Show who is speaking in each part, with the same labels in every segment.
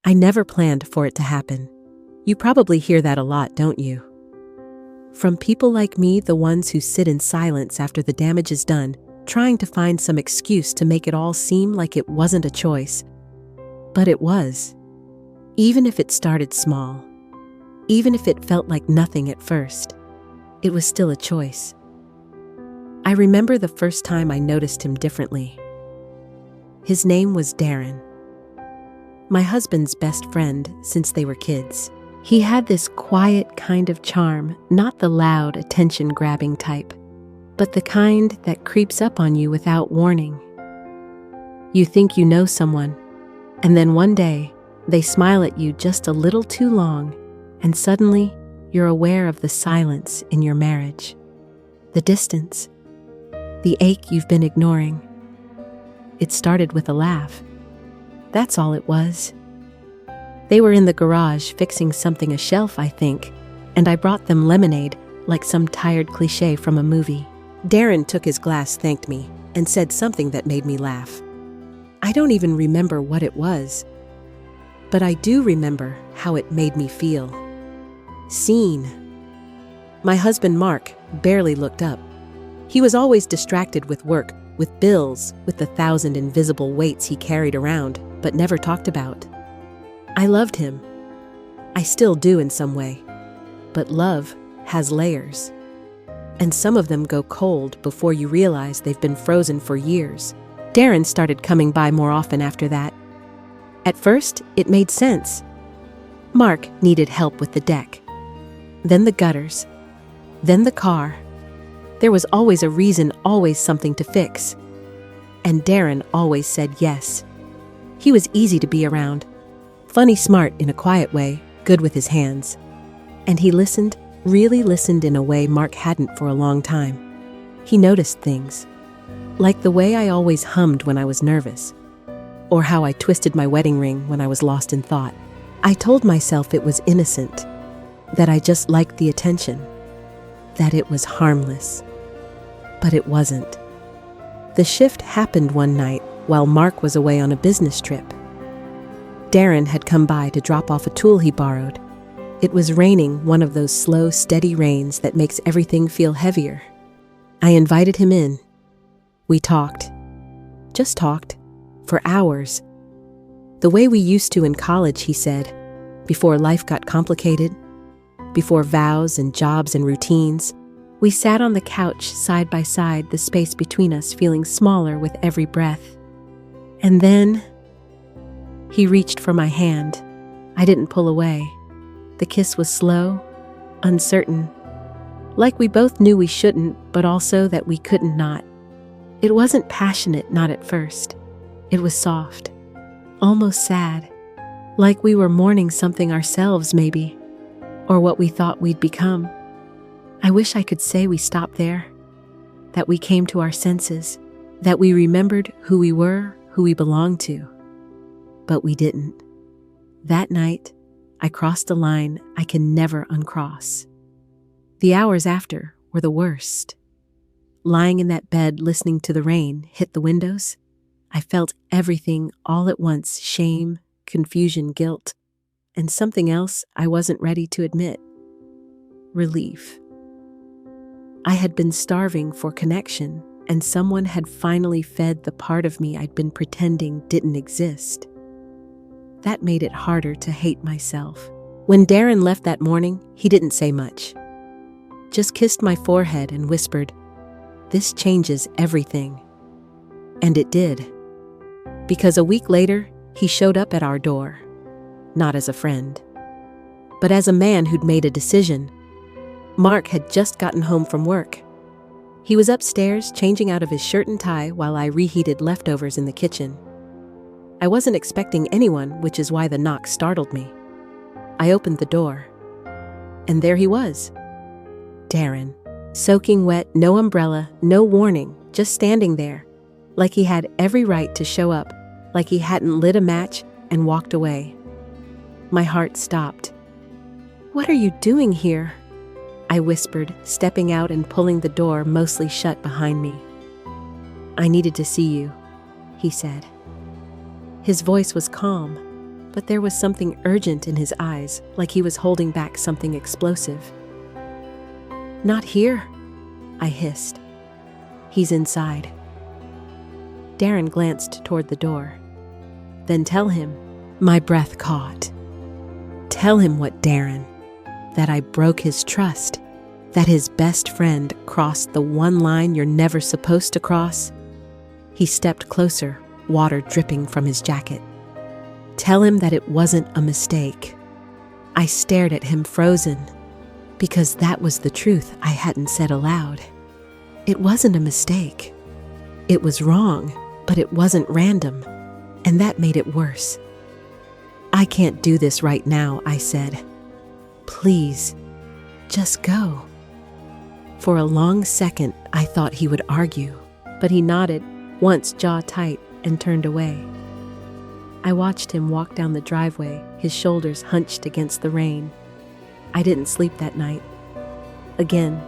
Speaker 1: I never planned for it to happen. You probably hear that a lot, don't you? From people like me, the ones who sit in silence after the damage is done, trying to find some excuse to make it all seem like it wasn't a choice. But it was. Even if it started small, even if it felt like nothing at first, it was still a choice. I remember the first time I noticed him differently. His name was Darren. My husband's best friend since they were kids. He had this quiet kind of charm, not the loud, attention-grabbing type, but the kind that creeps up on you without warning. You think you know someone, and then one day, they smile at you just a little too long, and suddenly, you're aware of the silence in your marriage. The distance. The ache you've been ignoring. It started with a laugh. That's all it was. They were in the garage fixing something, a shelf, I think, and I brought them lemonade like some tired cliché from a movie. Darren took his glass, thanked me, and said something that made me laugh. I don't even remember what it was, but I do remember how it made me feel. Seen. My husband, Mark, barely looked up. He was always distracted with work, with bills, with the 1,000 invisible weights he carried around, but never talked about. I loved him. I still do in some way. But love has layers. And some of them go cold before you realize they've been frozen for years. Darren started coming by more often after that. At first, it made sense. Mark needed help with the deck. Then the gutters. Then the car. There was always a reason, always something to fix. And Darren always said yes. He was easy to be around. Funny, smart in a quiet way, good with his hands. And he listened, really listened in a way Mark hadn't for a long time. He noticed things. Like the way I always hummed when I was nervous. Or how I twisted my wedding ring when I was lost in thought. I told myself it was innocent. That I just liked the attention. That it was harmless. But it wasn't. The shift happened one night while Mark was away on a business trip. Darren had come by to drop off a tool he borrowed. It was raining, one of those slow, steady rains that makes everything feel heavier. I invited him in. We talked. Just talked. For hours. The way we used to in college, he said, before life got complicated, before vows and jobs and routines. We sat on the couch side by side, the space between us feeling smaller with every breath. And then he reached for my hand. I didn't pull away. The kiss was slow, uncertain, like we both knew we shouldn't, but also that we couldn't not. It wasn't passionate, not at first. It was soft, almost sad, like we were mourning something ourselves maybe, or what we thought we'd become. I wish I could say we stopped there, that we came to our senses, that we remembered who we were, who we belonged to. But we didn't. That night, I crossed a line I can never uncross. The hours after were the worst. Lying in that bed listening to the rain hit the windows, I felt everything all at once, shame, confusion, guilt, and something else I wasn't ready to admit. Relief. I had been starving for connection, and someone had finally fed the part of me I'd been pretending didn't exist. That made it harder to hate myself. When Darren left that morning, he didn't say much. Just kissed my forehead and whispered, "This changes everything." And it did. Because a week later, he showed up at our door. Not as a friend, but as a man who'd made a decision. Mark had just gotten home from work. He was upstairs changing out of his shirt and tie while I reheated leftovers in the kitchen. I wasn't expecting anyone, which is why the knock startled me. I opened the door, and there he was. Darren, soaking wet, no umbrella, no warning, just standing there, like he had every right to show up, like he hadn't lit a match and walked away. My heart stopped. "What are you doing here?" I whispered, stepping out and pulling the door mostly shut behind me. "I needed to see you," he said. His voice was calm, but there was something urgent in his eyes, like he was holding back something explosive. "Not here," I hissed. "He's inside." Darren glanced toward the door. "Then tell him." My breath caught. Tell him what, Darren? That I broke his trust? That his best friend crossed the one line you're never supposed to cross? He stepped closer, water dripping from his jacket. Tell him that it wasn't a mistake. I stared at him frozen, because that was the truth I hadn't said aloud. It wasn't a mistake. It was wrong, but it wasn't random, and that made it worse. "I can't do this right now," I said. "Please, just go." For a long second, I thought he would argue, but he nodded, once jaw tight, and turned away. I watched him walk down the driveway, his shoulders hunched against the rain. I didn't sleep that night. Again.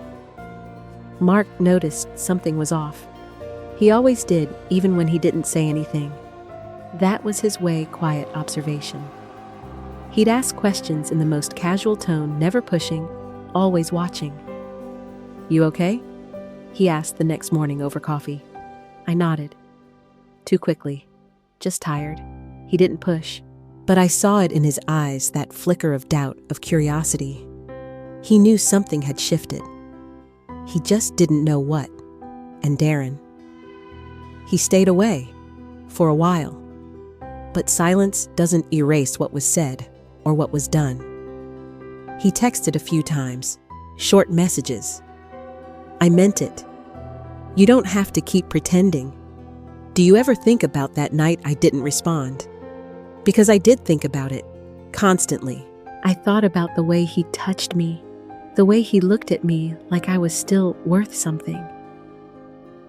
Speaker 1: Mark noticed something was off. He always did, even when he didn't say anything. That was his way, quiet observation. He'd ask questions in the most casual tone, never pushing, always watching. "You okay?" he asked the next morning over coffee. I nodded. Too quickly. Just tired. He didn't push, but I saw it in his eyes, that flicker of doubt, of curiosity. He knew something had shifted. He just didn't know what. And Darren. He stayed away. For a while. But silence doesn't erase what was said or what was done. He texted a few times, short messages. I meant it. You don't have to keep pretending. Do you ever think about that night I didn't respond? Because I did think about it, constantly. I thought about the way he touched me, the way he looked at me like I was still worth something.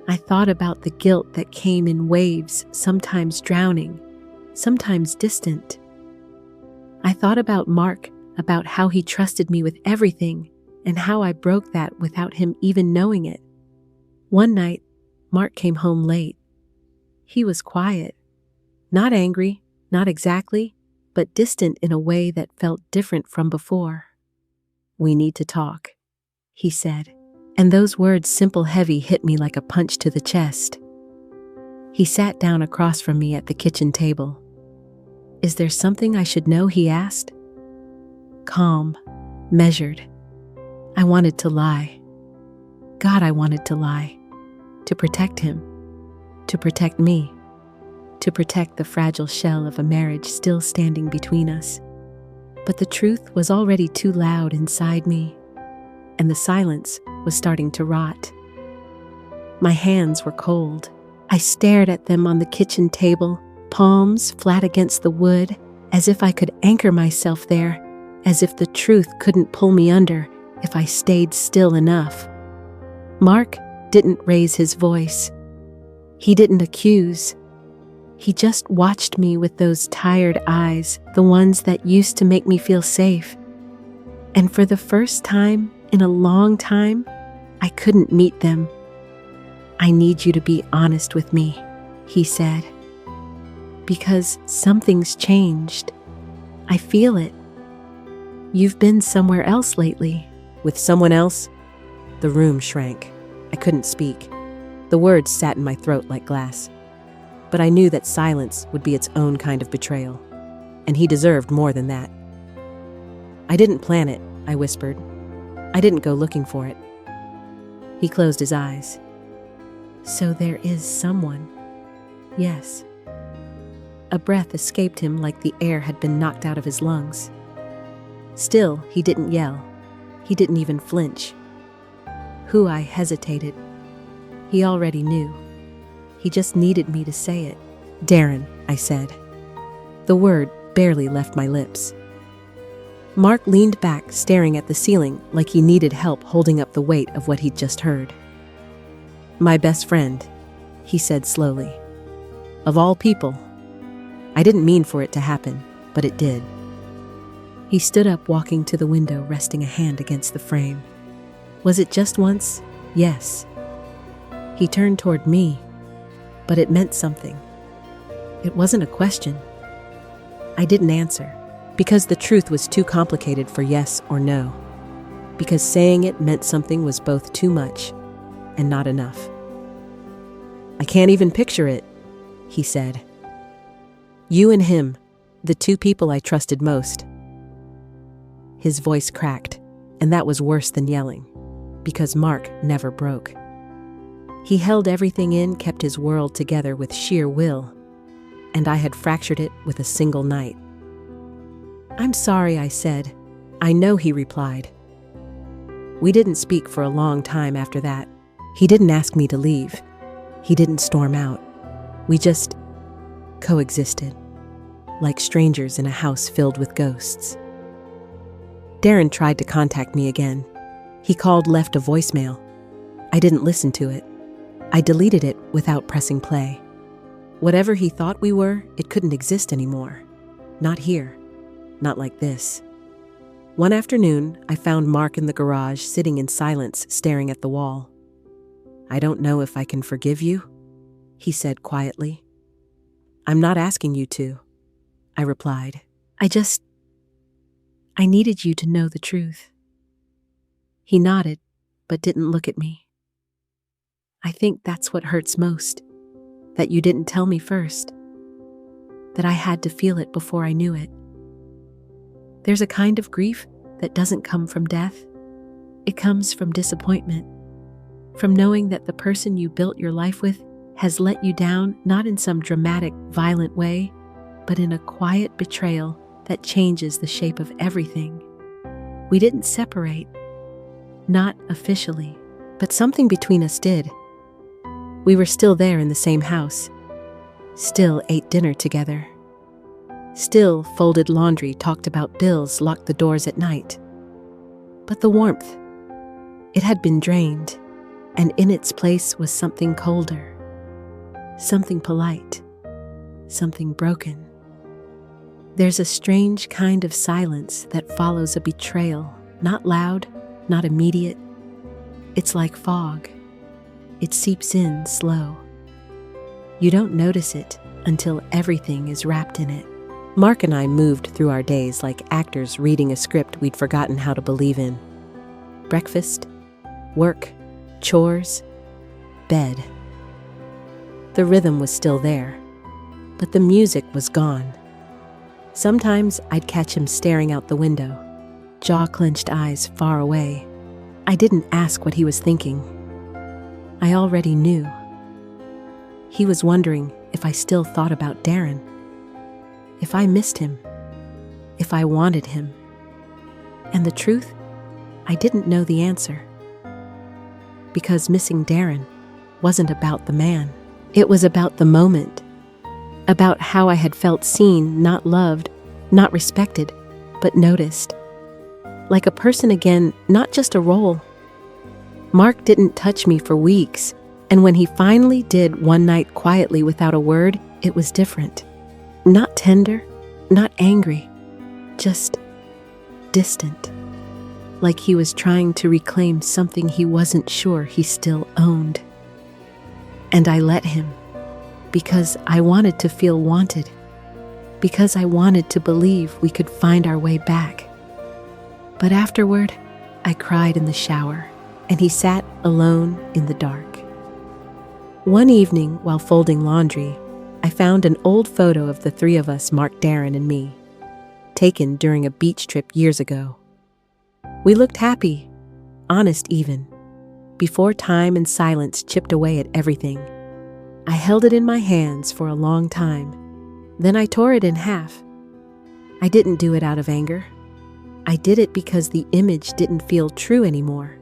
Speaker 1: I thought about the guilt that came in waves, sometimes drowning, sometimes distant. I thought about Mark, about how he trusted me with everything, and how I broke that without him even knowing it. One night, Mark came home late. He was quiet. Not angry, not exactly, but distant in a way that felt different from before. "We need to talk," he said, and those words, simple, heavy, hit me like a punch to the chest. He sat down across from me at the kitchen table. "Is there something I should know?" he asked. Calm, measured. I wanted to lie. God, I wanted to lie. To protect him. To protect me. To protect the fragile shell of a marriage still standing between us. But the truth was already too loud inside me, and the silence was starting to rot. My hands were cold. I stared at them on the kitchen table, palms flat against the wood, as if I could anchor myself there, as if the truth couldn't pull me under if I stayed still enough. Mark didn't raise his voice. He didn't accuse. He just watched me with those tired eyes, the ones that used to make me feel safe. And for the first time in a long time, I couldn't meet them. "I need you to be honest with me," he said. "Because something's changed. I feel it. You've been somewhere else lately." "With someone else?" The room shrank. I couldn't speak. The words sat in my throat like glass. But I knew that silence would be its own kind of betrayal, and he deserved more than that. "I didn't plan it," I whispered. "I didn't go looking for it." He closed his eyes. "So there is someone." "Yes." A breath escaped him like the air had been knocked out of his lungs. Still, he didn't yell. He didn't even flinch. Who? I hesitated. He already knew. He just needed me to say it. "Darren," I said. The word barely left my lips. Mark leaned back, staring at the ceiling like he needed help holding up the weight of what he'd just heard. "My best friend," he said slowly. "Of all people. I didn't mean for it to happen, but it did." He stood up, walking to the window, resting a hand against the frame. Was it just once? Yes. He turned toward me, but it meant something. It wasn't a question. I didn't answer, because the truth was too complicated for yes or no. Because saying it meant something was both too much and not enough. "I can't even picture it," he said. "You and him, the two people I trusted most." His voice cracked, and that was worse than yelling, because Mark never broke. He held everything in, kept his world together with sheer will, and I had fractured it with a single night. "I'm sorry," I said. "I know," he replied. We didn't speak for a long time after that. He didn't ask me to leave. He didn't storm out. We just coexisted, like strangers in a house filled with ghosts. Darren tried to contact me again. He called, left a voicemail. I didn't listen to it. I deleted it without pressing play. Whatever he thought we were, it couldn't exist anymore. Not here. Not like this. One afternoon, I found Mark in the garage, sitting in silence, staring at the wall. "I don't know if I can forgive you," he said quietly. "I'm not asking you to," I replied. I needed you to know the truth." He nodded, but didn't look at me. "I think that's what hurts most, that you didn't tell me first, that I had to feel it before I knew it. There's a kind of grief that doesn't come from death. It comes from disappointment, from knowing that the person you built your life with has let you down, not in some dramatic, violent way, but in a quiet betrayal that changes the shape of everything. We didn't separate, not officially, but something between us did. We were still there in the same house, still ate dinner together, still folded laundry, talked about bills, locked the doors at night. But the warmth, it had been drained, and in its place was something colder, something polite, something broken. There's a strange kind of silence that follows a betrayal, not loud, not immediate. It's like fog. It seeps in slow. You don't notice it until everything is wrapped in it. Mark and I moved through our days like actors reading a script we'd forgotten how to believe in. Breakfast, work, chores, bed. The rhythm was still there, but the music was gone. Sometimes I'd catch him staring out the window, jaw-clenched eyes far away. I didn't ask what he was thinking. I already knew. He was wondering if I still thought about Darren, if I missed him, if I wanted him. And the truth, I didn't know the answer. Because missing Darren wasn't about the man. It was about the moment. About how I had felt seen, not loved, not respected, but noticed. Like a person again, not just a role. Mark didn't touch me for weeks, and when he finally did one night quietly without a word, it was different. Not tender, not angry, just distant. Like he was trying to reclaim something he wasn't sure he still owned. And I let him, because I wanted to feel wanted, because I wanted to believe we could find our way back. But afterward, I cried in the shower, and he sat alone in the dark. One evening, while folding laundry, I found an old photo of the three of us, Mark, Darren, and me, taken during a beach trip years ago. We looked happy, honest even, before time and silence chipped away at everything. I held it in my hands for a long time. Then I tore it in half. I didn't do it out of anger. I did it because the image didn't feel true anymore.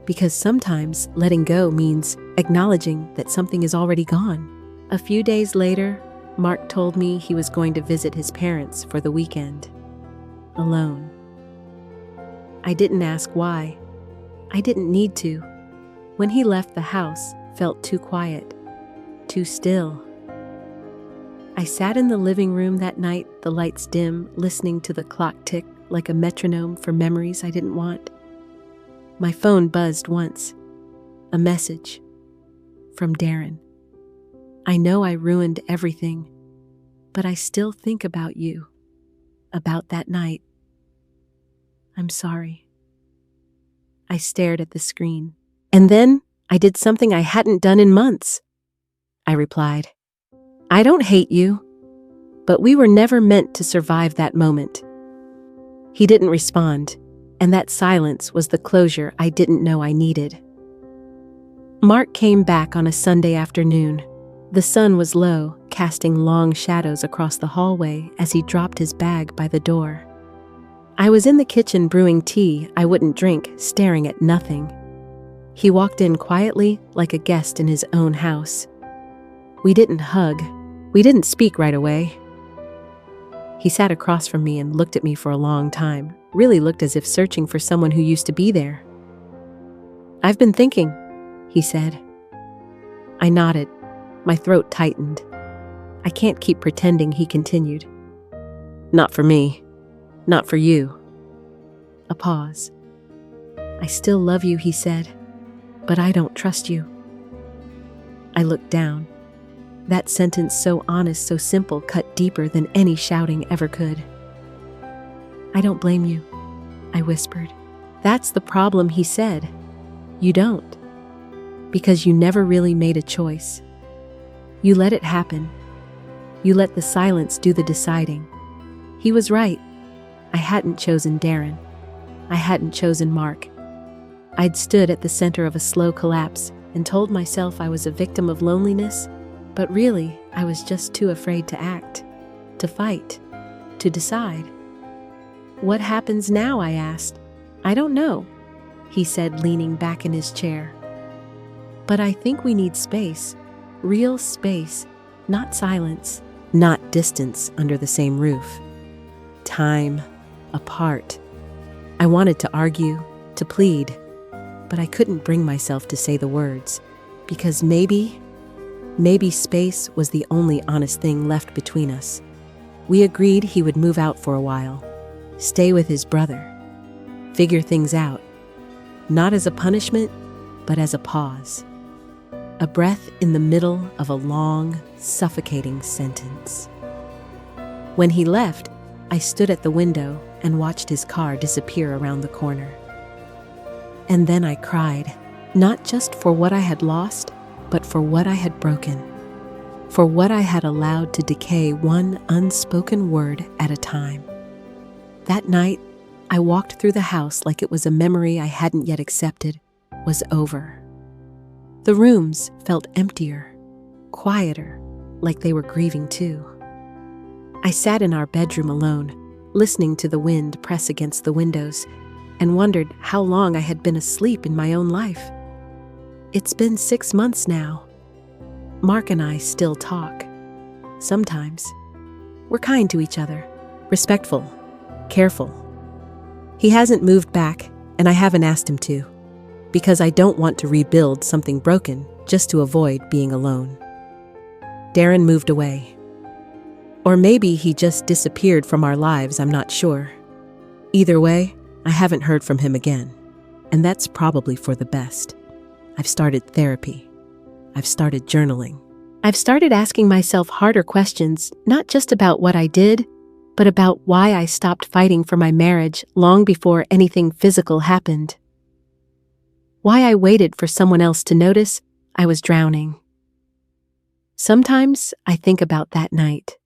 Speaker 1: Because sometimes letting go means acknowledging that something is already gone. A few days later, Mark told me he was going to visit his parents for the weekend. Alone. I didn't ask why. I didn't need to. When he left, the house felt too quiet, too still. I sat in the living room that night, the lights dim, listening to the clock tick like a metronome for memories I didn't want. My phone buzzed once. A message from Darren. I know I ruined everything, but I still think about you, about that night. I'm sorry. I stared at the screen. And then I did something I hadn't done in months. I replied, I don't hate you, but we were never meant to survive that moment. He didn't respond, and that silence was the closure I didn't know I needed. Mark came back on a Sunday afternoon. The sun was low, casting long shadows across the hallway as he dropped his bag by the door. I was in the kitchen brewing tea I wouldn't drink, staring at nothing. He walked in quietly, like a guest in his own house. We didn't hug. We didn't speak right away. He sat across from me and looked at me for a long time, really looked as if searching for someone who used to be there. I've been thinking, he said. I nodded. My throat tightened. I can't keep pretending, he continued. Not for me. Not for you. A pause. I still love you, he said, but I don't trust you. I looked down. That sentence, so honest, so simple, cut deeper than any shouting ever could. I don't blame you, I whispered. That's the problem, he said. You don't. Because you never really made a choice. You let it happen. You let the silence do the deciding. He was right. I hadn't chosen Darren. I hadn't chosen Mark. I'd stood at the center of a slow collapse and told myself I was a victim of loneliness, but really, I was just too afraid to act, to fight, to decide. What happens now, I asked. I don't know, he said, leaning back in his chair. But I think we need space, real space, not silence, not distance under the same roof. Time apart. I wanted to argue, to plead, but I couldn't bring myself to say the words, because maybe space was the only honest thing left between us. We agreed he would move out for a while, stay with his brother, figure things out, not as a punishment, but as a pause. A breath in the middle of a long, suffocating sentence. When he left, I stood at the window and watched his car disappear around the corner. And then I cried, not just for what I had lost, but for what I had broken, for what I had allowed to decay one unspoken word at a time. That night, I walked through the house like it was a memory I hadn't yet accepted was over. The rooms felt emptier, quieter, like they were grieving too. I sat in our bedroom alone, listening to the wind press against the windows, and wondered how long I had been asleep in my own life. It's been 6 months now. Mark and I still talk. Sometimes. We're kind to each other, respectful, careful. He hasn't moved back, and I haven't asked him to, because I don't want to rebuild something broken just to avoid being alone. Darren moved away. Or maybe he just disappeared from our lives, I'm not sure. Either way, I haven't heard from him again, and that's probably for the best. I've started therapy. I've started journaling. I've started asking myself harder questions, not just about what I did, but about why I stopped fighting for my marriage long before anything physical happened. Why I waited for someone else to notice I was drowning. Sometimes I think about that night,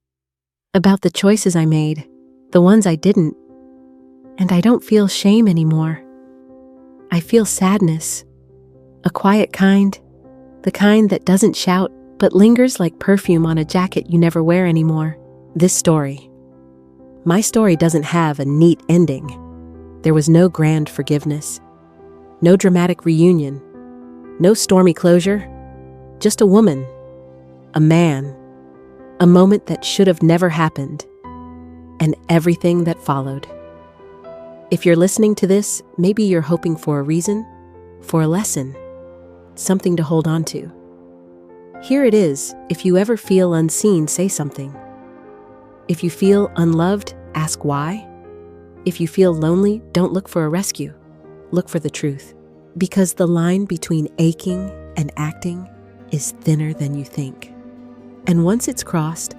Speaker 1: about the choices I made, the ones I didn't, and I don't feel shame anymore. I feel sadness, a quiet kind, the kind that doesn't shout but lingers like perfume on a jacket you never wear anymore. This story. My story doesn't have a neat ending. There was no grand forgiveness, no dramatic reunion, no stormy closure, just a woman, a man, a moment that should have never happened, and everything that followed. If you're listening to this, maybe you're hoping for a reason, for a lesson, something to hold on to. Here it is. If you ever feel unseen, say something. If you feel unloved, ask why. If you feel lonely, don't look for a rescue. Look for the truth. Because the line between aching and acting is thinner than you think. And once it's crossed,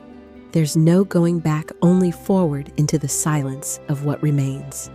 Speaker 1: There's no going back, only forward into the silence of what remains.